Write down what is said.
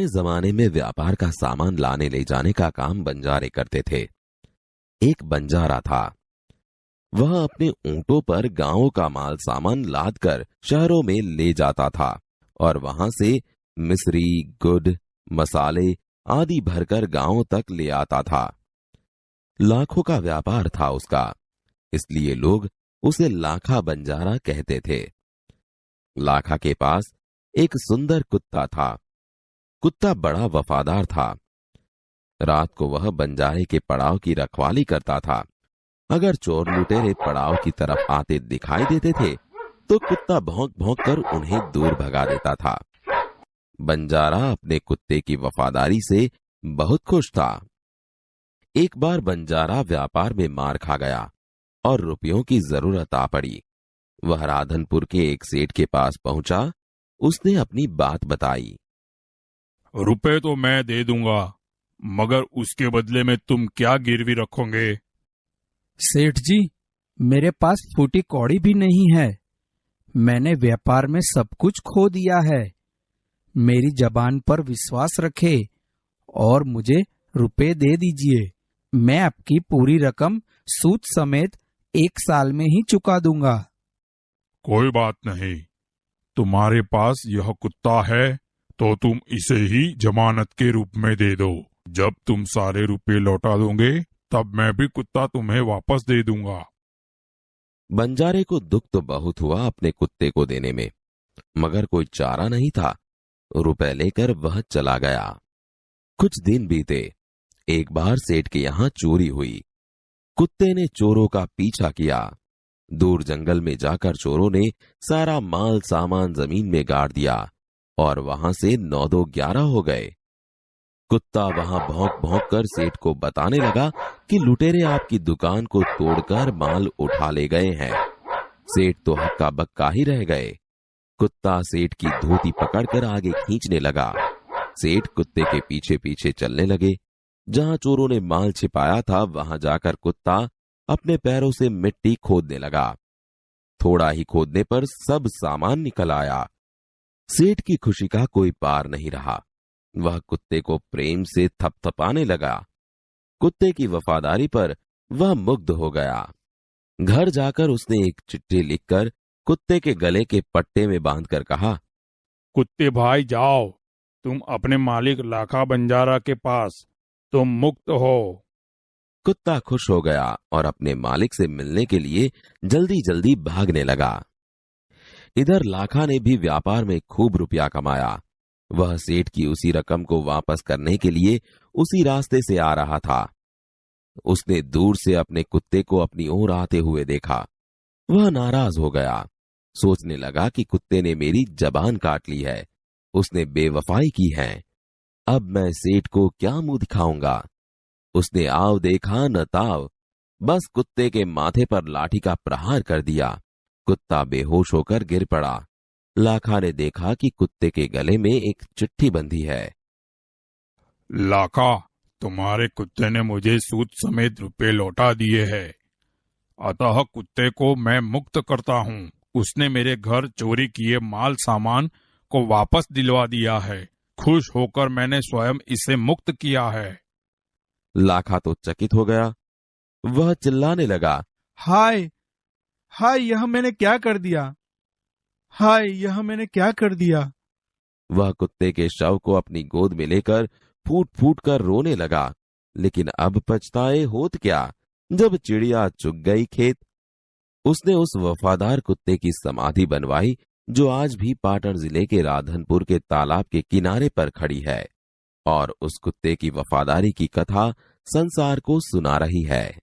जमाने में व्यापार का सामान लाने ले जाने का काम बंजारे करते थे। एक बंजारा था। वह अपने ऊंटों पर गांवों का माल सामान लाद कर शहरों में ले जाता था और वहां से मिस्री, गुड़, मसाले आदि भरकर गांवों तक ले आता था। लाखों का व्यापार था उसका, इसलिए लोग उसे लाखा बंजारा कहते थे। लाखा के पास एक सुंदर कुत्ता था। कुत्ता बड़ा वफादार था। रात को वह बंजारे के पड़ाव की रखवाली करता था। अगर चोर लुटेरे पड़ाव की तरफ आते दिखाई देते थे तो कुत्ता भौंक भौंक कर उन्हें दूर भगा देता था। बंजारा अपने कुत्ते की वफादारी से बहुत खुश था। एक बार बंजारा व्यापार में मार खा गया और रुपयों की जरूरत आ पड़ी। वह राधनपुर के एक सेठ के पास पहुंचा। उसने अपनी बात बताई। रुपए तो मैं दे दूंगा, मगर उसके बदले में तुम क्या गिरवी रखोगे? सेठ जी, मेरे पास फूटी कौड़ी भी नहीं है। मैंने व्यापार में सब कुछ खो दिया है। मेरी जबान पर विश्वास रखे और मुझे रुपए दे दीजिए। मैं आपकी पूरी रकम सूद समेत 1 साल में ही चुका दूंगा। कोई बात नहीं, तुम्हारे पास यह कुत्ता है तो तुम इसे ही जमानत के रूप में दे दो। जब तुम सारे रुपए लौटा दोगे तब मैं भी कुत्ता तुम्हें वापस दे दूंगा। बंजारे को दुख तो बहुत हुआ अपने कुत्ते को देने में, मगर कोई चारा नहीं था। रुपए लेकर वह चला गया। कुछ दिन बीते। एक बार सेठ के यहां चोरी हुई। कुत्ते ने चोरों का पीछा किया। दूर जंगल में जाकर चोरों ने सारा माल सामान जमीन में गाड़ दिया और वहां से 9-2-11 हो गए। कुत्ता वहां भौंक भौंक कर सेठ को बताने लगा कि लुटेरे आपकी दुकान को तोड़कर माल उठा ले गए हैं। सेठ तो हक्का बक्का ही रह गए। कुत्ता सेठ की धोती पकड़कर आगे खींचने लगा। सेठ कुत्ते के पीछे पीछे चलने लगे। जहां चोरों ने माल छिपाया था वहां जाकर कुत्ता अपने पैरों से मिट्टी खोदने लगा। थोड़ा ही खोदने पर सब सामान निकल आया। सेठ की खुशी का कोई पार नहीं रहा। वह कुत्ते को प्रेम से थपथपाने लगा। कुत्ते की वफादारी पर वह मुग्ध हो गया। घर जाकर उसने एक चिट्ठी लिखकर कुत्ते के गले के पट्टे में बांधकर कहा, कुत्ते भाई जाओ, तुम अपने मालिक लाखा बंजारा के पास, तुम मुक्त हो। कुत्ता खुश हो गया और अपने मालिक से मिलने के लिए जल्दी जल्दी भागने लगा। इधर लाखा ने भी व्यापार में खूब रुपया कमाया। वह सेठ की उसी रकम को वापस करने के लिए उसी रास्ते से आ रहा था। उसने दूर से अपने कुत्ते को अपनी ओर आते हुए देखा। वह नाराज हो गया। सोचने लगा कि कुत्ते ने मेरी जबान काट ली है, उसने बेवफाई की है। अब मैं सेठ को क्या मुंह दिखाऊंगा। उसने आव देखा न ताव, बस कुत्ते के माथे पर लाठी का प्रहार कर दिया। कुत्ता बेहोश होकर गिर पड़ा। लाखा ने देखा कि कुत्ते के गले में एक चिट्ठी बंधी है। लाखा, तुम्हारे कुत्ते ने मुझे सूद समेत रुपए लौटा दिए हैं, अतः कुत्ते को मैं मुक्त करता हूँ। उसने मेरे घर चोरी किए माल सामान को वापस दिलवा दिया है। खुश होकर मैंने स्वयं इसे मुक्त किया है। लाखा तो चकित हो गया। वह चिल्लाने लगा, हाय हाय, यह मैंने क्या कर दिया। हाय, यह मैंने क्या कर दिया। वह कुत्ते के शव को अपनी गोद में लेकर फूट फूट कर रोने लगा। लेकिन अब पछताए होत क्या, जब चिड़िया चुग गई खेत। उसने उस वफादार कुत्ते की समाधि बनवाई जो आज भी पाटन जिले के राधनपुर के तालाब के किनारे पर खड़ी है और उस कुत्ते की वफादारी की कथा संसार को सुना रही है।